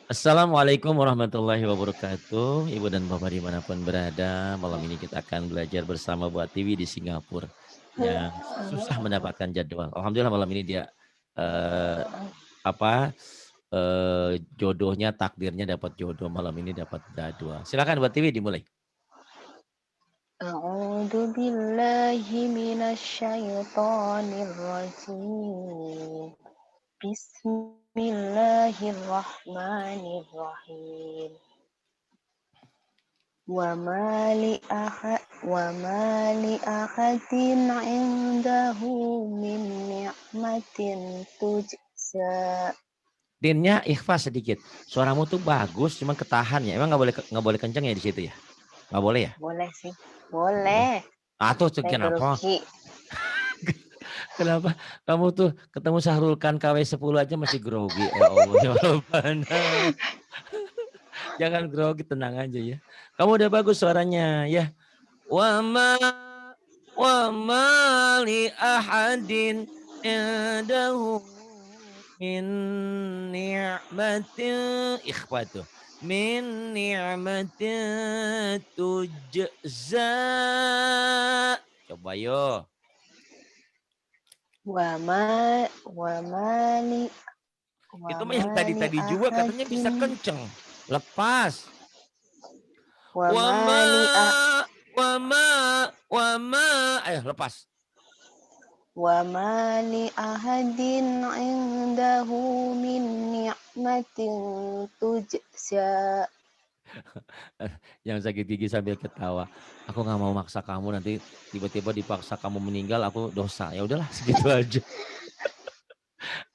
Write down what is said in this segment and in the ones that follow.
Assalamualaikum warahmatullahi wabarakatuh. Ibu dan Bapak dimanapun berada, malam ini kita akan belajar bersama Bu Atiwi di Singapura yang susah mendapatkan jadwal. Alhamdulillah malam ini dia eh, apa jodohnya, takdirnya dapat jodoh, malam ini dapat jadwal. Silakan Bu Atiwi dimulai. A'udzu billahi minasyaitonir rajim. Bismillahirrahmanirrahim. Wa ma li ahadin 'indahu min ni'matin tujza. Dinnya ikhfa sedikit. Suaramu tuh bagus, cuman ketahan ya. Emang nggak boleh kenceng ya di situ ya? Nggak boleh ya? Boleh sih. Oh. Boleh. Tuh Saya kenapa? grogi. Kenapa kamu tuh ketemu Sahrul Khan KW10 aja masih grogi? Ya Allah, ya Rabbana. Jangan grogi, tenang aja ya. Kamu udah bagus suaranya ya. Wa ma li ahadin indahu min ni'matin ikhfa tuh. Min ni'matin tujza. Coba yo. Wa ma wa ma li wa Itu mah ma yang li tadi-tadi juga katanya ahadin bisa kenceng. Lepas. wa ma Wama, li a wama, wama. Ayo lepas. wa ma li ahadin indahu min ni'matin tujza. Yang sakit gigi sambil ketawa. Aku nggak mau maksa kamu, nanti tiba-tiba dipaksa kamu meninggal, aku dosa. Ya udahlah, segitu aja.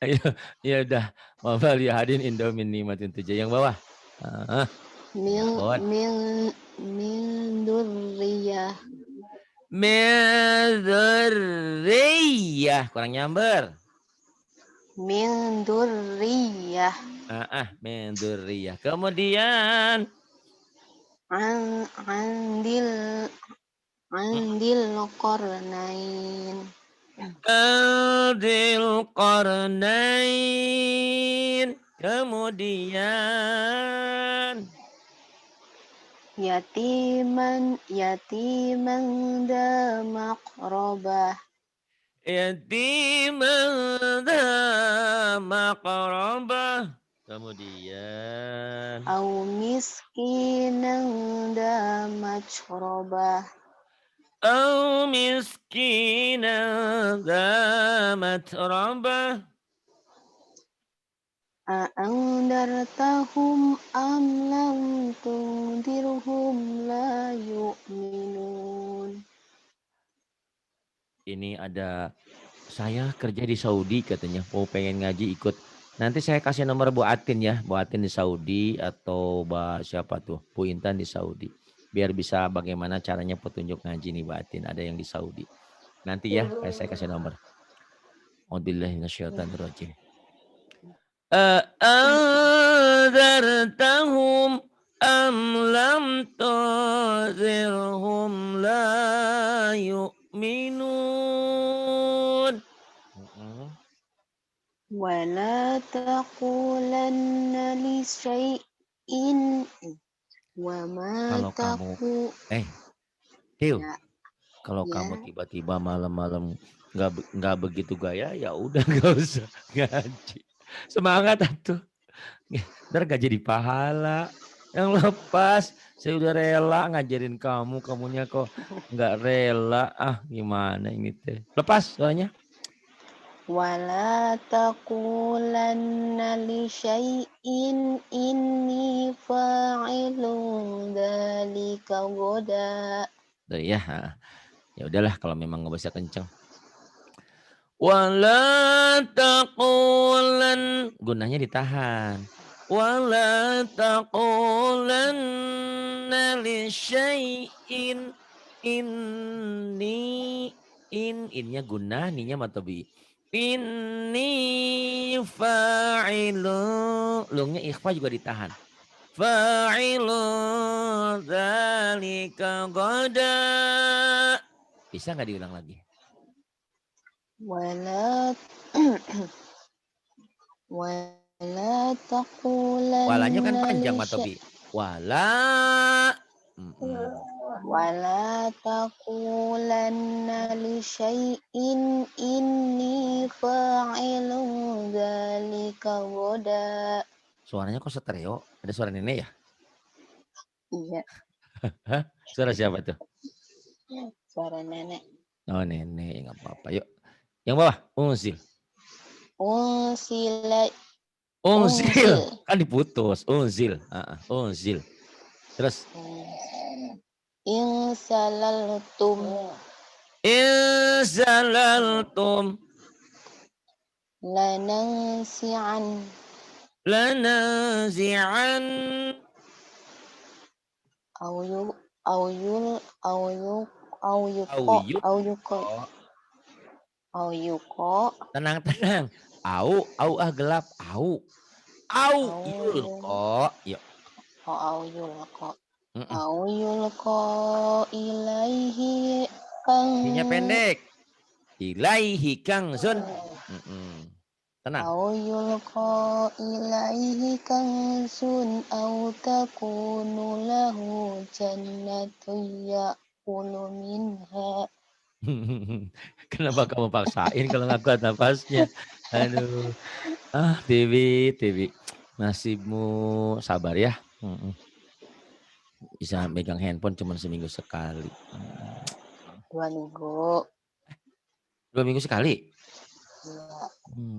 Ayo, ya udah. Mama lihatin Indomie nikmatin tujuh yang bawah. Ah, min Bon. min min durriyah Medzurriyah. Kurang nyamber. min durriyah Medzurriyah. Kemudian. an andil andil qarnain Adil Qarnain. Kemudian yatiman da maqrabah yatiman dza maqrabah. Kemudian au miskinan da mashrabah au miskinan dza matrabah. a'andartahum am lam tundirhum la yu'minun. Ini ada saya kerja di Saudi katanya, mau pengen ngaji ikut. Nanti saya kasih nomor Bu Atin ya, Bu Atin di Saudi atau siapa tuh, Bu Intan di Saudi. Biar bisa bagaimana caranya petunjuk ngaji nih Bu Atin, ada yang di Saudi. Nanti ya, saya kasih nomor. Auzubillahi minasyaitonirrajim. Anzartahum am lam tunzirhum la yu'minun. Wala taqulanna li syai'in wa ma Kalau kamu, taqu Tiu, ya kalau ya kamu tiba-tiba malam-malam nggak begitu gaya, ya udah nggak usah ngaji. Semangat atuh. Ntar gak jadi pahala. Yang lepas, saya udah rela ngajarin kamu, kamunya kok nggak rela. Gimana ini teh? Lepas soalnya. wala taqulanna li syai'in inni fa'ilun dzalika goda. Ya, ya udahlah kalau memang nggak bisa kenceng. Wala taqulan, gunanya ditahan. Wala taqulanna li syai'in inni innya gunah, ninya matobi. Inni fa'ilu, lungnya ikhfa juga ditahan. Fa'ilu dzalika goda. Bisa nggak diulang lagi? Wala Wala Walanya kan taqulanna panjang li Matobi. Wala. wala taqulanna li syai'in inni fa'ilun dzalika ghadan. Suaranya kok stereo? Ada suara nenek ya? Iya, Hah? Suara siapa tuh? suara nenek. Oh nenek, nggak apa-apa. Yuk, yang bawah, unzil. Unsila Unzil, unzil. kan diputus. Unzil, unzil. Terus, Insalaltum inzalaltum lanansi'an lanazi'an au yu au yul au yu au yuko auyuk. au yuko Oh, au yuko tenang. Au gelap. Au au yul yul kok. Yuk. au yulko Mm-mm. au yulko ilaihi kang Ininya pendek. Ilaihi kangzun. Mm-mm. Tenang. au yulko ilaihi kangsun au takunu lahu jannatu ya'kulu minha. Kenapa kamu paksain kalau nggak kuat napasnya? Aduh. Tiwi. Nasibmu sabar ya. Bisa megang handphone cuma seminggu sekali. 2 minggu. 2 minggu sekali. Iya.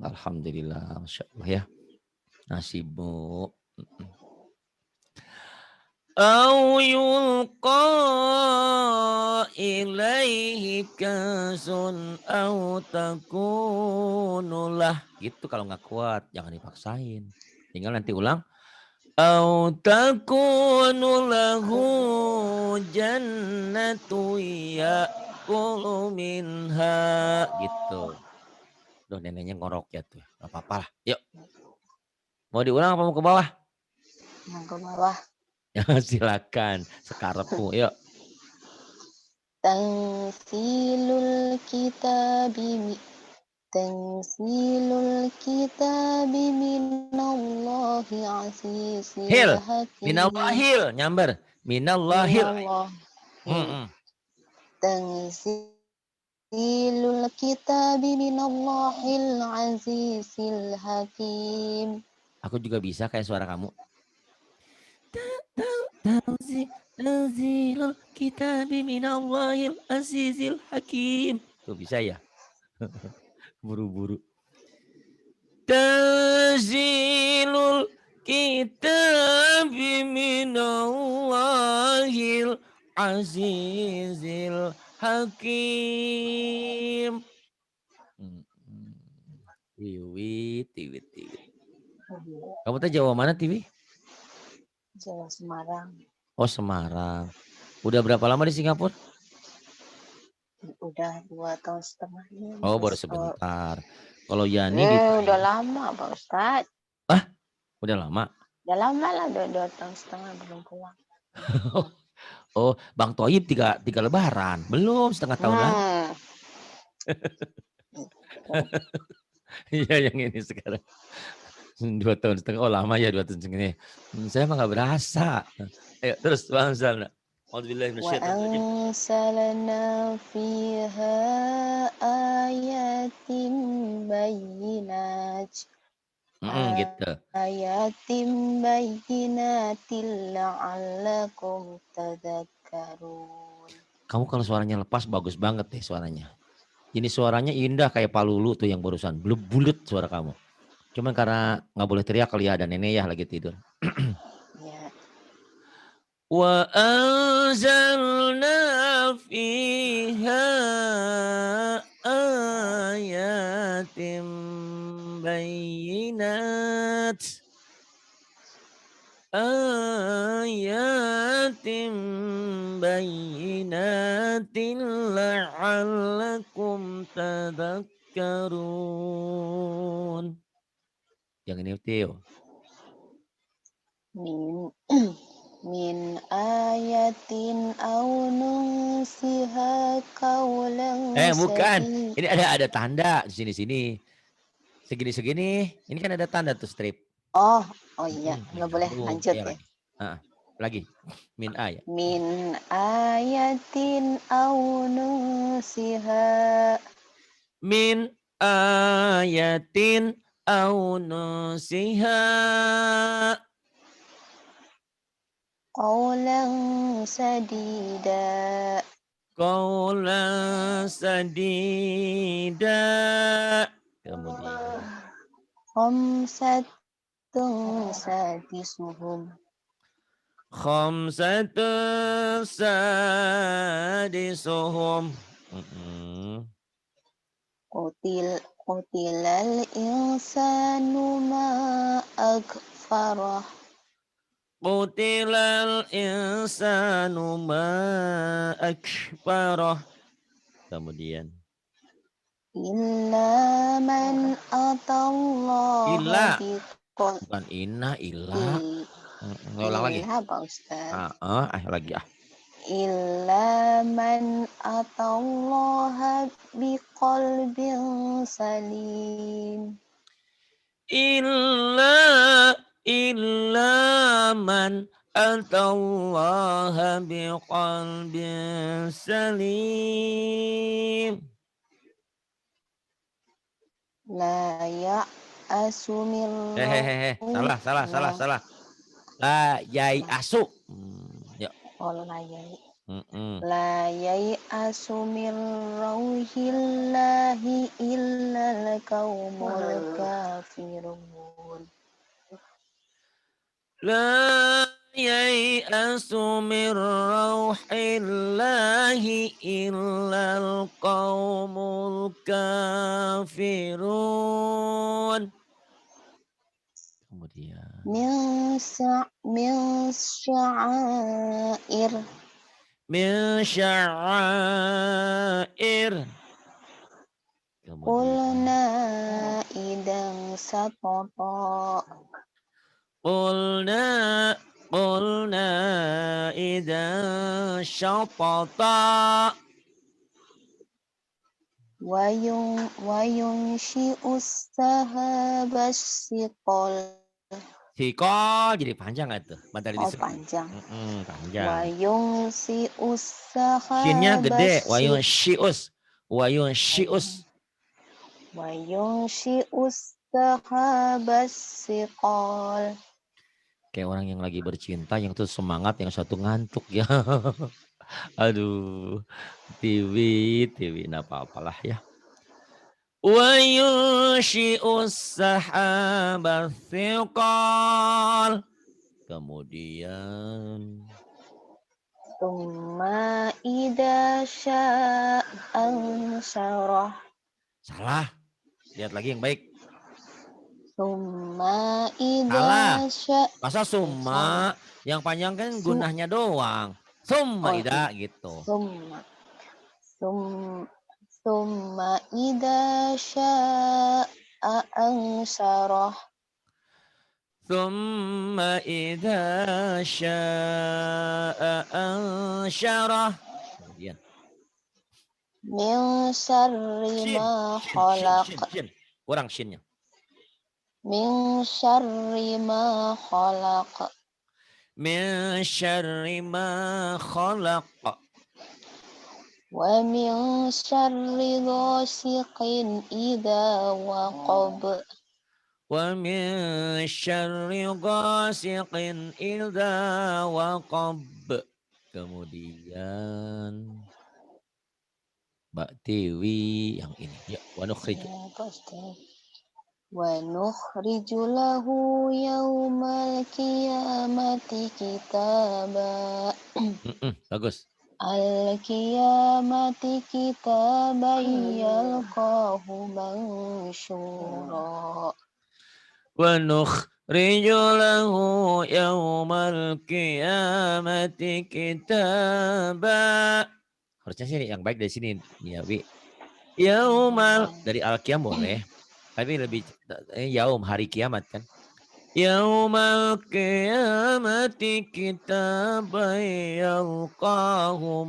Alhamdulillah, Masya Allah ya. Nasibmu. Au yulqa ilaihi kasun au takunulah. Gitu kalau nggak kuat, jangan dipaksain. Tinggal nanti ulang. Au takunu lahu jannatu ya'kulu minha. Gitu. Duh neneknya ngorok ya tuh. Gak apa-apa lah. Yuk. Mau diulang apa mau ke bawah? Yang ke bawah. Ya silakan. Sekarepmu. Yuk. Tansilul kitabi minallahi azizil Hil. hakim. Minallahil. Nyamber. Minallahil. Minallahi. Tansilul kitabi minallahil azizil hakim. Aku juga bisa kayak suara kamu. Tanzilul kitabi minallahil azizil hakim. Tuh bisa ya? Buru-buru. Tanzilul kitabi minallahil azizil hakim. Tiwit. Kamu tuh Jawa mana, Tiwi? Jawa Semarang. Oh, Semarang. Udah berapa lama di Singapura? Udah 2 tahun setengah ini. Oh, baru sebentar. Kalau Yani di udah lama Pak Ustadz. Udah lama? Udah lama lah, udah 2 tahun setengah belum pulang. Oh, Bang Toyib tiga lebaran. Belum setengah tahun lagi. Iya yang ini sekarang. 2 tahun setengah. Oh lama ya 2 tahun setengah. Saya mah gak berasa. Ayo terus Bang Salna. Wa ansalna fiha ayatim bayyinat. Gitu. Ayatim bayyinatil la'allakum tadhakkarun. Kamu kalau suaranya lepas bagus banget deh suaranya. Ini suaranya indah kayak Palulu tuh yang barusan. Bulut suara kamu. Cuman karena nggak boleh teriak kali ya, ada nenek ya lagi tidur. Ya. Wa anzalna fiha ayatim bayyinat. Ayatim bayyinatin la'allakum tadhakkarun. Yang ini Tio. Min ayatin au nunsiha kaulan Bukan. Ini ada tanda di sini. Segini. Ini kan ada tanda tuh strip. Oh, oh iya, nggak boleh Nyambung. lanjut Ya ya. lagi. Heeh, lagi. Min ayat. Min ayatin au nusiha Min ayatin au nusiha qawlan sadida qawlan sadida. Kemudian khamsatun sadisuhum khamsatun sadisuhum. Mm-mm. Qutilal insanu ma akfarah Qutilal insanu ma akbarah. Kemudian illa man atallaha illa biqol bukan inna illa. il- Ulang lagi. illa Pak Ustaz. Lagi ah. Illa man atallaha biqalbin salim. Illa man atallaha biqalbin salim. La ya'asu min Hehehe, salah, salah, salah, la salah. La yai la asu. Ya. oh la yai Mm-mm. la yai'asu min rauhillahi illal qaumul kafirun. La yai'asu min rauhillahi illal qaumul kafirun. Kemudian Min sya'air min sya'air. Kemudian qulna idang satata qulna qulna idza syatata. wayung syi'us sahabas siqal. Sikol jadi panjang nggak tuh? Bentar Oh disebut. panjang. Panjang. Wayung syi'us Shinnya sahabas gede. Wayun syius. Wayun wayung syius. wayung syi'us sahabas siqal. Kayak orang yang lagi bercinta, yang tuh semangat, yang satu ngantuk ya. Aduh, Tiwi, Tiwi, nggak apa-apalah ya. Wa yunshi'us sahaba thiqal. Kemudian Summa idza sya'an syarah. salah. Lihat lagi yang baik. Summa Salah. idza sya' Masa salah. summa yang panjang kan Su gunahnya doang. Summa oh ida gitu. summa sum summa idza sya'a ansyarah. Thumma idza sya'a ansyarah. Kemudian Min syarri shin, ma shin, shin, khalaq. shin, shin. Kurang shinnya. Min syarri ma khalaq. Min syarri ma khalaq. Wa min syarri ghasiqin idza waqab. Wa min syarri ghasiqin idza waqab. Kemudian Mbak Tiwi yang ini. Ya, wa nukhriju. Wa nukhriju lahu yaumal qiyamati kitaba. Bagus. Al-qiyamati kitaban yalqahu mansyura. Wa nukhriju lahu yaumal qiyamati kitaba. Harusnya sih yang baik dari sini ya, Wi. Yaumal dari al-qiyam boleh. Tapi lebih yaum hari kiamat kan. Yaumal qiyamati kitaban yalqahu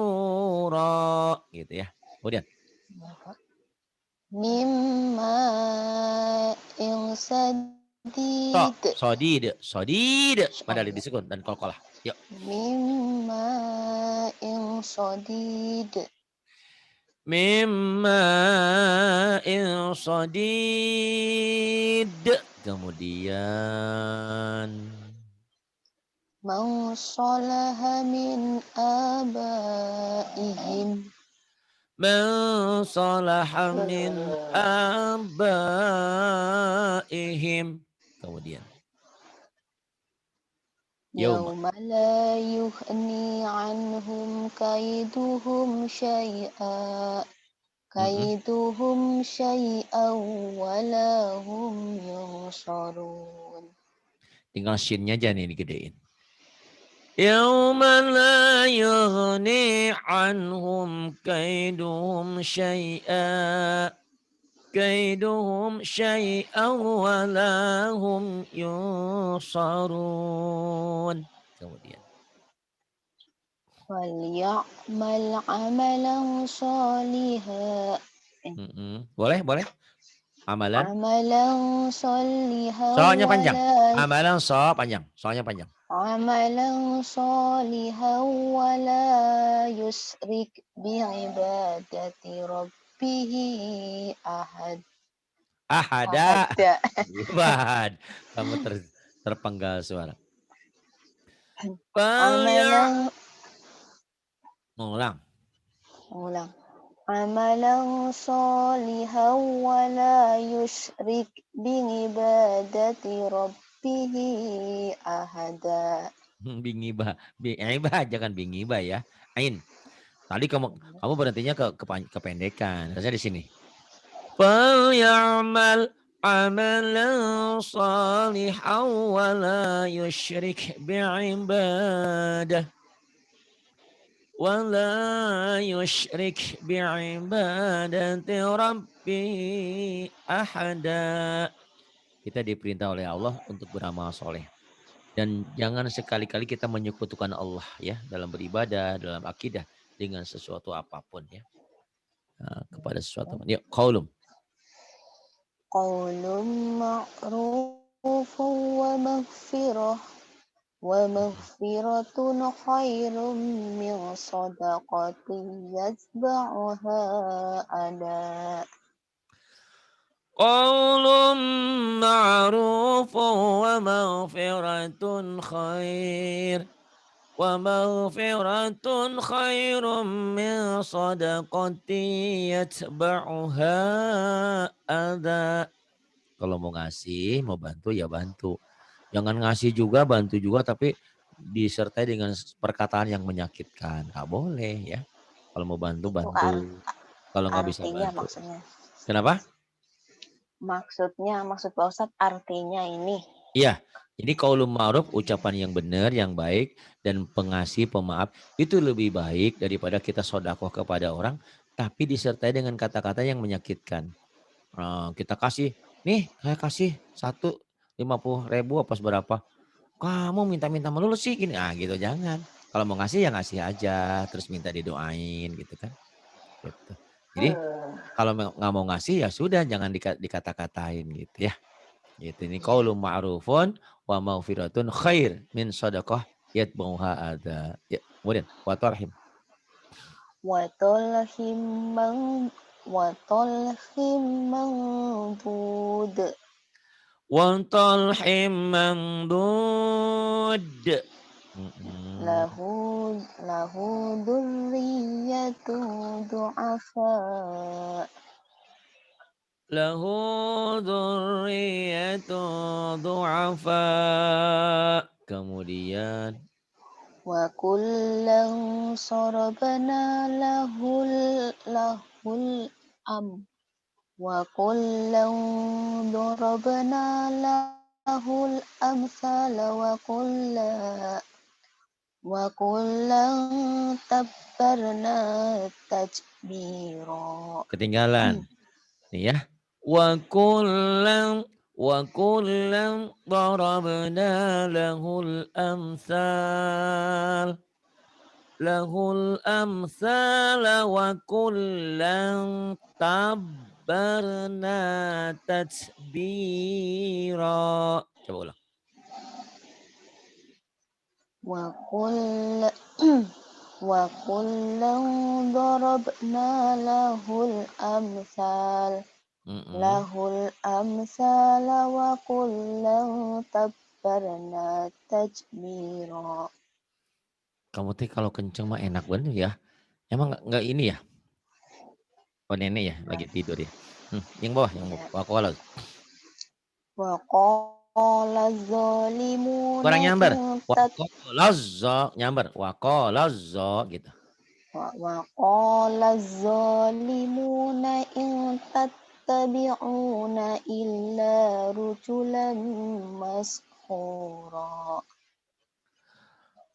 mansyura gitu ya. Kemudian Mimma insad Sodid. Padahal disebut dan qalqalah. Yuk. Mimma in sodid. Mimma sadid. Kemudian Man salaha min abaihim. man salaha min abaihim. Kemudian yauma. Yawma la yughni anhum kaiduhum syai'a. Kaiduhum syai'aw walahum yunsarun. Tinggal shinnya aja nih digedein. Yauma la yughni anhum kaiduhum syai'a. Kaiduhum syai'an walahum yunsarun. Kemudian. Waliya'mal amalan saliha. Boleh. Amalan. Amalan saliha Soalnya panjang. wala. Amalan panjang. Soalnya panjang. Amalan saliha wala yusrik bi'ibadati rabbihi ahad. Ahada. Ibad. Kamu terpenggal suara. Amalan. Ulang. Amalan saliha wala yusrik bi'ibadati rabbihi ahada. Bingibah. Jangan bingibah ya. Ain. Tadi kamu berhentinya kependekan. Harusnya di sini. Falyamal amalan salihan wa la yusyrik bi'ibadah. Wa la yusyrik bi'ibadati rabbi ahada. Kita diperintah oleh Allah untuk beramal soleh. Dan jangan sekali-kali kita menyekutukan Allah ya dalam beribadah, dalam akidah dengan sesuatu apapun ya. Kepada sesuatu. Yuk, qaulum. Qaulun ma'rufun wa maghfirah. Wa maghfiratun khairun min sadaqatin yatba'uha ada. Qaulun ma'rufun wa maghfiratun khair. Wa maghfiratun khairun min sadaqatin yatba'uha adha. Kalau mau ngasih, mau bantu ya bantu. Jangan ngasih juga, bantu juga tapi disertai dengan perkataan yang menyakitkan. Nggak boleh ya. Kalau mau bantu, bantu. Kalau nggak bisa bantu. Maksudnya. Kenapa? Maksud Pak Ustadz artinya ini. Iya. Jadi qaulun ma'ruf, ucapan yang benar, yang baik, dan pengasih, pemaaf, itu lebih baik daripada kita sodakoh kepada orang, tapi disertai dengan kata-kata yang menyakitkan. Kita kasih, nih saya kasih 50.000 apa seberapa. Kamu minta-minta melulu sih gini. Gitu jangan. Kalau mau ngasih ya ngasih aja, terus minta didoain gitu kan. Gitu. Jadi kalau nggak mau ngasih ya sudah jangan dikata-katain gitu ya. Gitu. Ini qaulun ma'rufun wa maghfiratun khair min sadaqah yatba'uha adza. Ya, kemudian wa tarhim. Wa talhim mandud. Wa talhim mamdud. Lahu durriyatu du'afa. Lahu dzurriyyatu du'afa. Kemudian Wa kullan sarabana lahul wa kullan darabna lahul amsala wa kullan tabbarna tajbira. ketinggalan. Nih ya. Wa kullan darabna lahul amsal. Lahul amsal wa kullan tabbarna Dabbarna tatbira. Coba ulang. وكل وكلا ضربنا له الأمثال Mm-mm. وكلا تبرنا تجبيرا. Kamu teh kalau kenceng mah enak bener ya. Emang nggak ini ya? Oh nenek ya lagi tidur ya. Yang bawah, yang bawah. Wakola. وقال الظالمون Kurang nyamber. إن Wakolazzo. Nyamber. Wakolazzo gitu. وقال الظالمون إن تتبعون إلا رجلا مسحورا.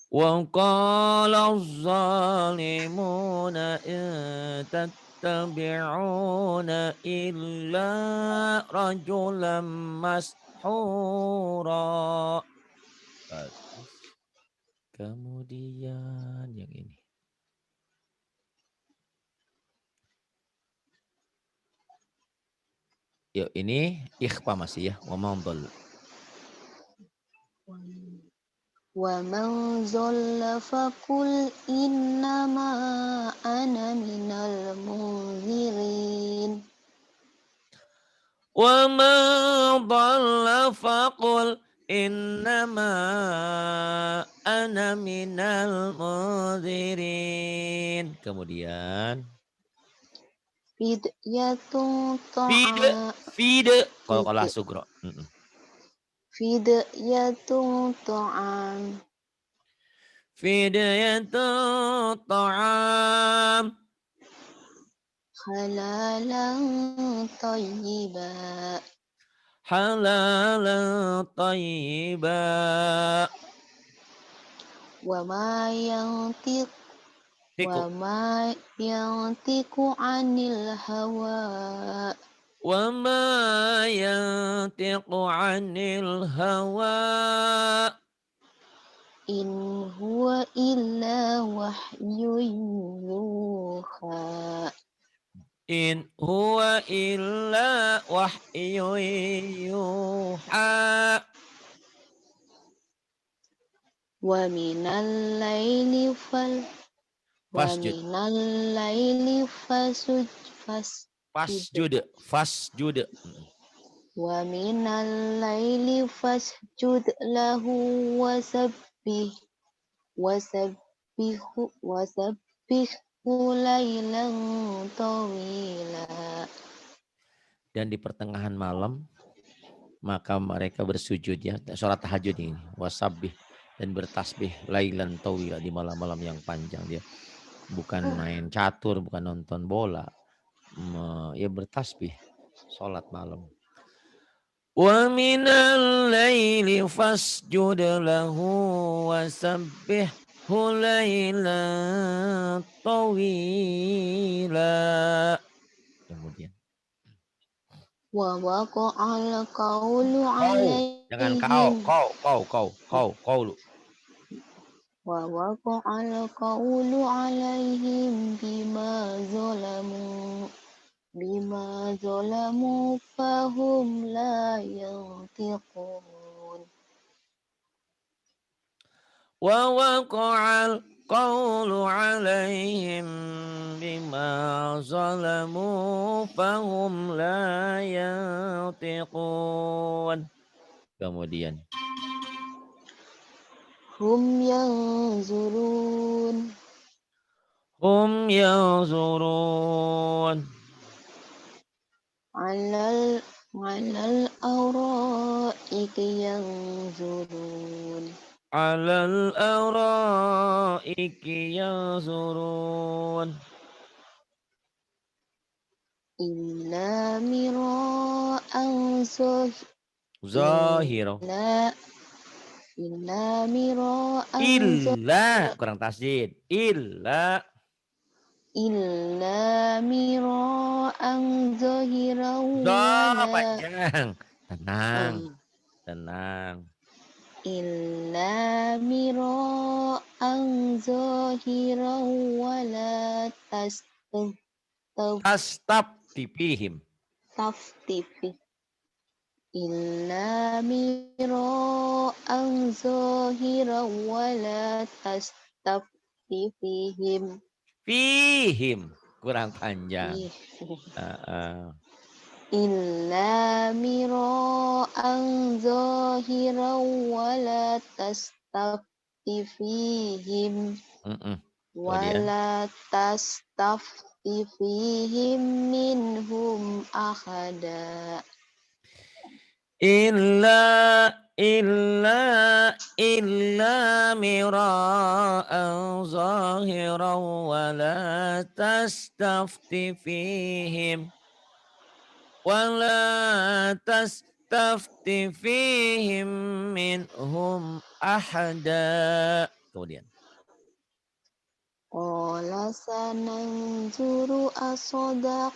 وقال الظالمون إن تتبعون إلا رجلا مسحورا. Bagus. Kemudian yang ini. Yuk ini ikhfa masih ya. Wa mandal. ومن ضل فقل إنما أنا من المنذرين. ومن ضل فقل إنما أنا minal munzirin. Kemudian Fidyatun fide ta'am fide kalau sugro. Fidyatun ta'am Fidyatun ta'am halalan tayyiba halalan tayyiba. wa ma yantiq Tiku wa ma yantiqu anil hawa wa ma yantiqu anil hawa in huwa illa wahyun yuha. in huwa illa wahyun yuha. Wa minal laili Fasjud fasjud fasjud. wa minal laili fasjud lahu wasabbihhu lailan tawila. Dan di pertengahan malam maka mereka bersujud ya, sholat tahajud ini, wasabbih dan bertasbih lailan tawila di malam-malam yang panjang dia. Bukan main catur, bukan nonton bola. Ya bertasbih, sholat malam. Wa minal laili fasjud lahu wasabbihhu lailan tawila. Kemudian Wa waqa'al qawlu jangan alaihim kau lu. wa waqa'al qawlu alaihim bima zalamu fahum la yantiqun. Wa waqa'al qawlu alaihim bima zalamu fahum la yantiqun. Kemudian Hum yanzurun alal awra'iki yanzurun alal araiki yanzurun illa mira'an zahiro illa mira'an illa kurang tasjid illa zahiran wala panjang tenang illa mira'an zahiran wala tastab tipihim tastafti illa mira'an zahira wala tastafti fihim. Fihim. Kurang panjang. Illa mira'an zahira wala tastafti fihim. Kemudian. Wala tastafti fihim minhum ahada. Illa mira'an zahiran wa la tastafti fihim minhum ahada. Kemudian. Qala sananzuru asodaq.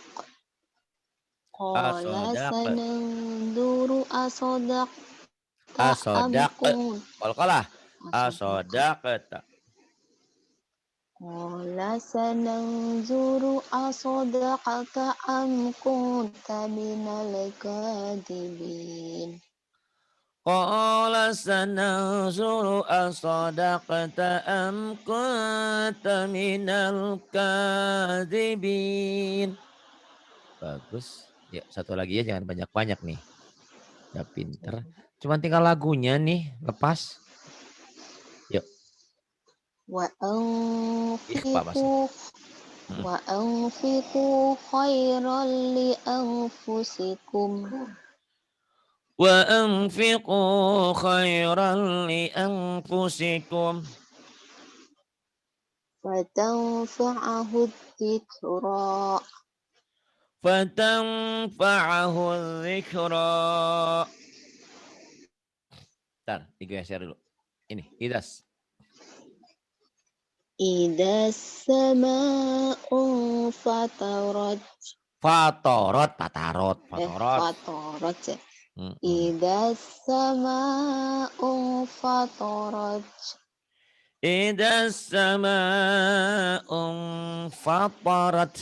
Qala Asodaq. sananzuru asodaq. Asodaq. Ta'amkun. Qalqalah. Asodaqta. Qala sananzuru asodaqta am kunta minal kadibin. Qala sananzuru asadaqta am kunta minal kadhibin. Bagus. Ya, satu lagi ya, jangan banyak-banyak nih. Udah pinter. Cuman tinggal lagunya nih, lepas. Yuk. Wa Ikhfa bahasa. anfiqu khairan li anfusikum. Wa anfiqu khairan li anfusikum. Fatanfa'ahu dzikra. Fatanfa'ahu dzikra. Bentar, digeser dulu. Ini, idas. Idas sama'un fatarat. Fatorot. Fatarat. Idas sama'un fatarat. Idas sama'un fatarat.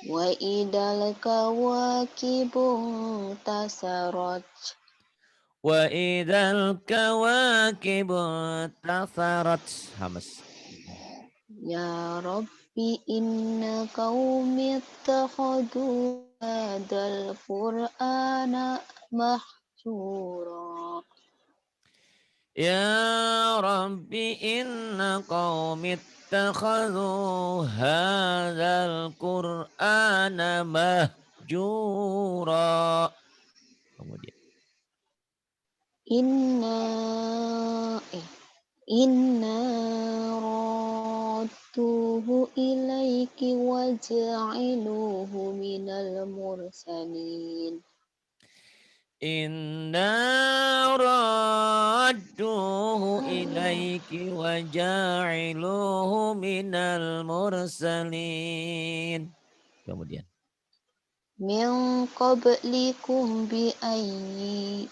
Wa idal kawakibun tasarat. Wa idal kawakibu tasarat. Hamas. Ya Rabbi inna qaumi ittakhadu hadal Qur'ana mahjura. Ya Rabbi inna qaumi ittakhadhu hadzal Qur'ana mahjura. Kemudian. Inna radduhu ilaiki wa ja'iluhu minal mursalin. Inna radduhu ilaiki wa ja'iluhu minal mursalin. Kemudian. Min qablikum bi ayyi.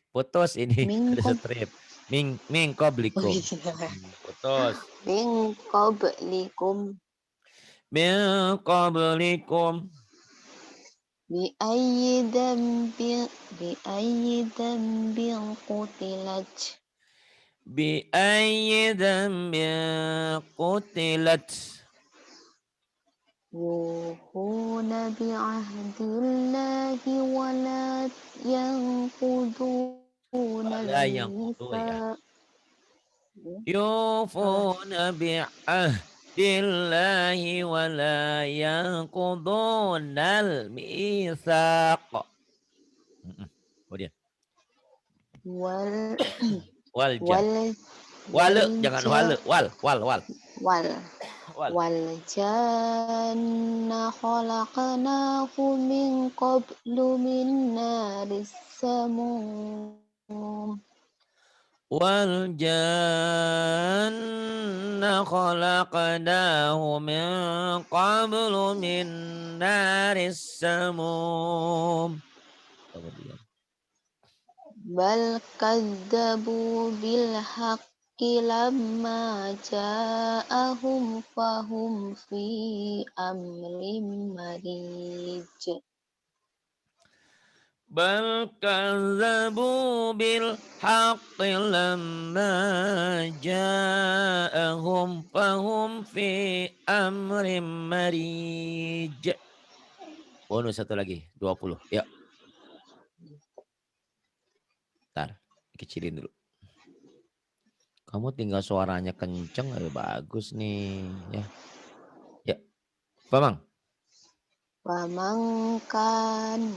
Putus ini. Ada strip. Min qablikum. Putus. Min qablikum. Min qablikum. Bi ayyi dambin qutilat. Bi ayyi dambin qutilat. Yuhuna bi ahdillahi wa la yanquduna al-mitsaq. Yufuna bi ahdillahi wa la yanquduna al-mitsaq. Kemudian. Wal janna khalaqnahu min qablu min naris samum. Wal janna khalaqnahu min qablu min naris samum. Kemudian. Bal kadzabu bil haqqi lamma ja'ahum fahum fi amrim marij. Bal kazzabu bil haqqi lamma ja'ahum fahum fi amrim marij. Bonus satu lagi, 20. Yuk. Ntar, kecilin dulu. Kamu tinggal suaranya kenceng, bagus nih. Ya, ya. Bang. Pamangkan.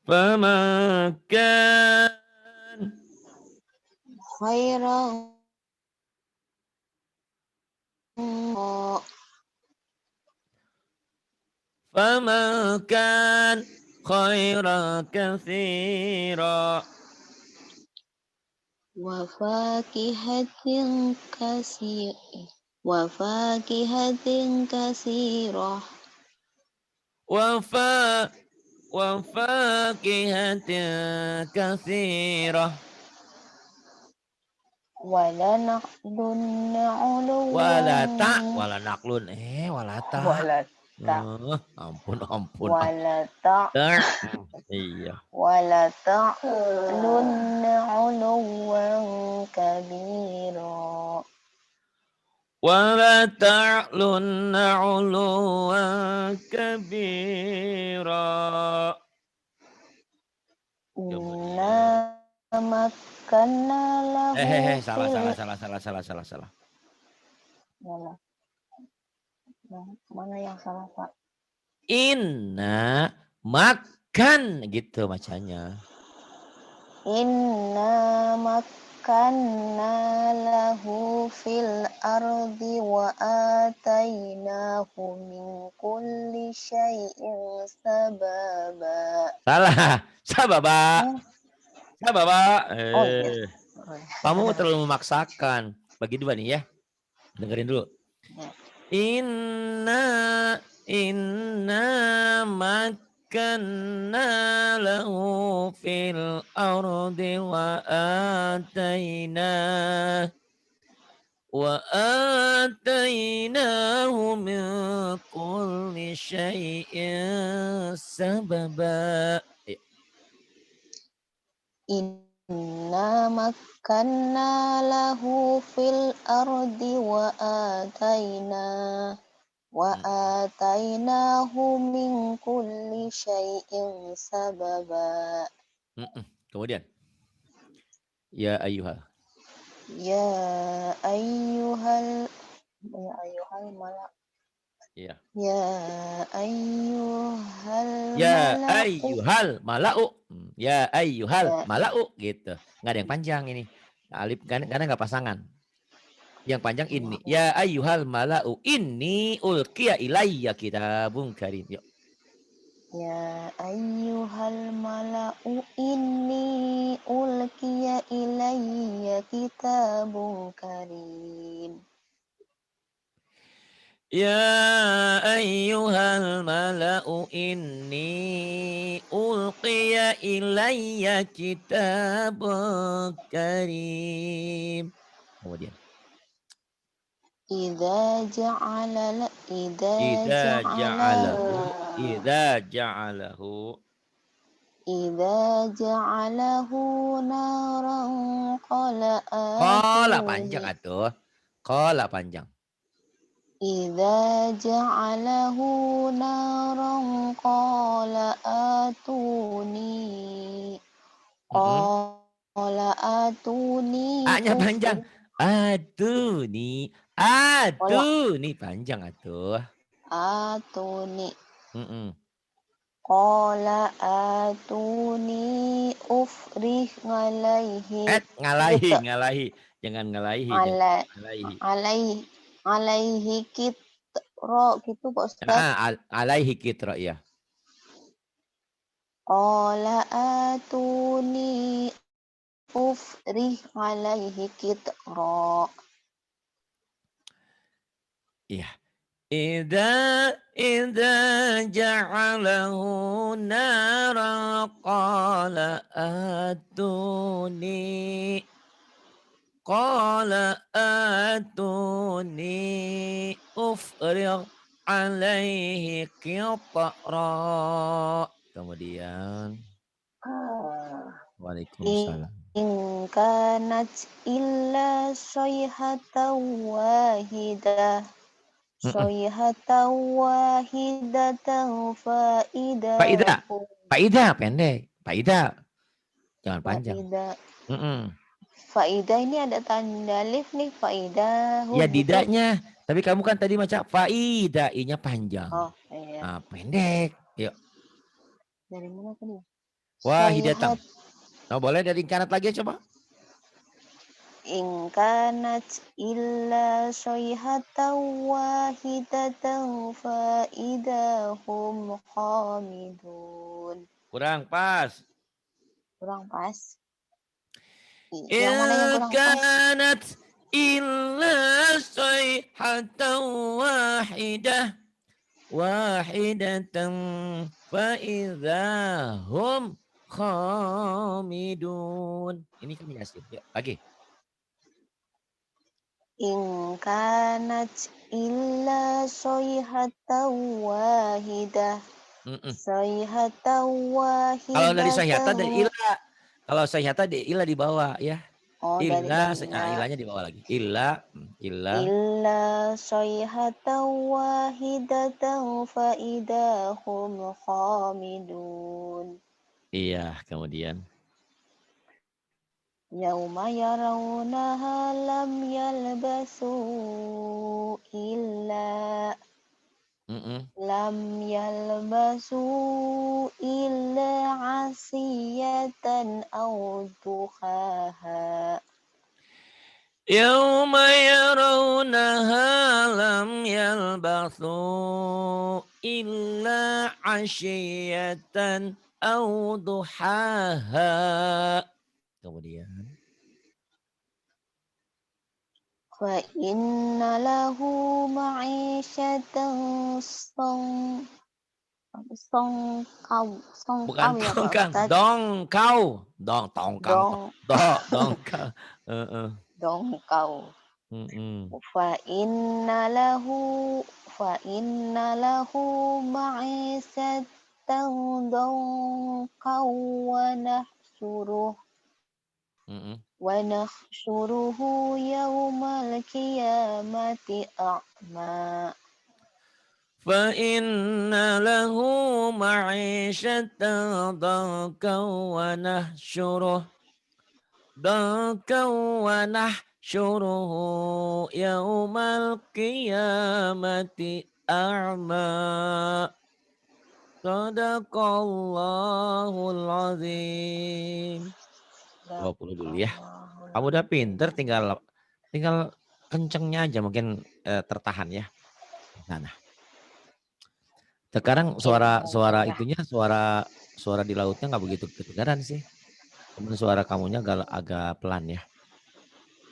Pamakan. Khairan. Famakan khaira kathira. Wafakihatin kasir. Wafakihatin kasirah. Wafakihatin kathira. Walanaqlun Walata. uluwan. Walanaklun. Walata. Walata. Ampun. Walata. Iya. Walata'lun uluwan kabira. Wala ta'lunna 'uluwan kabira. Inna Kemudian. makanna lahu Salah. Mana yang salah, Pak? Inna makan gitu bacanya. Inna makanna lahu fil ardi wa atainahu min kulli syai'in sababa. Salah. Sababa. Oh iya. Kamu terlalu memaksakan. Bagi dua nih ya. Dengerin dulu. Ya. Inna makanna lahu fil ardi wa atainahu min kulli syai'in sababa. Inna makanna lahu fil ardi wa atainahu min kulli syai'in sababa. Kemudian. Ya ayyuhal. Ya ayyuhal malak. Iya. Ya ayyuhal mala'u. Ya ayyuhal mala'u gitu. Nggak ada yang panjang ini. Alif karena nggak pasangan. Yang panjang ini. Ya ayyuhal mala'u inni ulqiya ilayya kitabun karim. Yuk. Ya ayyuhal mala'u inni ulqiya ilayya kitabun karim. Ya ayyuhal mala'u inni ulqiya ilayya kitabun karim. Kemudian. Idza ja'alahu naran Qala panjang atuh. Qala panjang. Idza ja'alahu naran qala atuni. Qala atuni. A-nya panjang. Atuni panjang atuh. Atuni. Qala atuni ufrih ngalaihi. Ngalahi. Jangan ngalahi. Alaihi kitro gitu Pak Ustaz. Alaihi kitro ya. Qala atuni ufrih alaihi kitro. Iya. Idza ja'alahu nara qala atuni ufrigh alaihi qitra. Kemudian Waalaikumsalam. In kanat illa sayhatan wahidah. Mm-mm. Sayhatan wahidatan Pak Ida, faidahum Pak Ida pendek, Pak Ida jangan panjang. faidah. Mm-mm. Faidah ini ada tanda alif nih, Ya faidahum gitu. didaknya, tapi kamu kan tadi macam faida, i-nya panjang. Oh, iya. Pendek. Yuk, Dari mana tadi? wahidatan. Sayhat Oh, boleh dari kanat lagi coba. in kanat illa sayhatan wahidatan faidahum khamidun. Kurang pas. Kurang pas. Yang mana yang In kurang pas? kanat illa sayhatan wahidah. Wahidatan faidahum khamidun. Ini kan Yasin. Yuk, lagi. In kanat illa sayhatan wahidah. Mm-mm. Sayhatan Kalau dari sayhata wahidatan. dari ila. Kalau sayhata di ila di bawah ya. Oh, dari Illa, illa. ilanya di bawah lagi. Illa, illa. Illa sayhatan wahidatan faidahum khamidun. Iya, kemudian. Yauma yarawnaha lam yalbasu illa Mm-mm. lam yalbasu illa asiyatan aw duhaha. يوم يرونها لم يلبثوا إلا عشية أو ضحاها. Kemudian. Fa inna lahu ma'isyatan Bukan songkau ya Pak tongkang, Ustadz. dongkau. Tongkang, Dong dongkau. Heeh. dongkau. Mm-mm. Fa inna lahu ma'isyatan dongkau Mm-mm. wa nahsyuruhu yaumal qiyamati a'ma. فإن له معيشة ضنكا ونحشره يوم القيامة أعمى. Sadaqallahul azim. 20 dulu ya. Kamu udah pinter, tinggal kencengnya aja mungkin tertahan ya. Nah, sekarang suara itunya suara di lautnya nggak begitu kedengaran sih. Cuman suara kamunya agak pelan ya.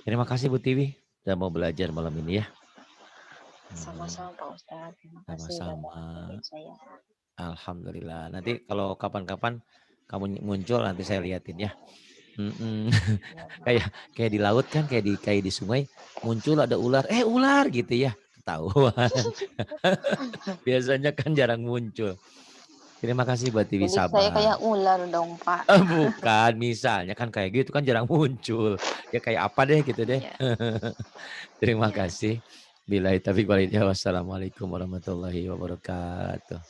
Terima kasih Bu Tiwi udah mau belajar malam ini ya. Sama-sama Pak Ustadz. Terima kasih sudah Sama-sama. dengerin saya. Alhamdulillah. Nanti kalau kapan-kapan kamu muncul nanti saya liatin ya. Kayak di laut kan, kayak di sungai muncul ada ular, ular gitu ya. Ketahuan. Biasanya kan jarang muncul. Terima kasih buat Tiwi Jadi saya Sabah. kayak ular dong Pak. Bukan, misalnya kan kayak gitu kan jarang muncul. Ya kayak apa deh gitu deh. Iya. Terima Iya. kasih. Billahi taufiq walhidayah. Wassalamualaikum warahmatullahi wabarakatuh.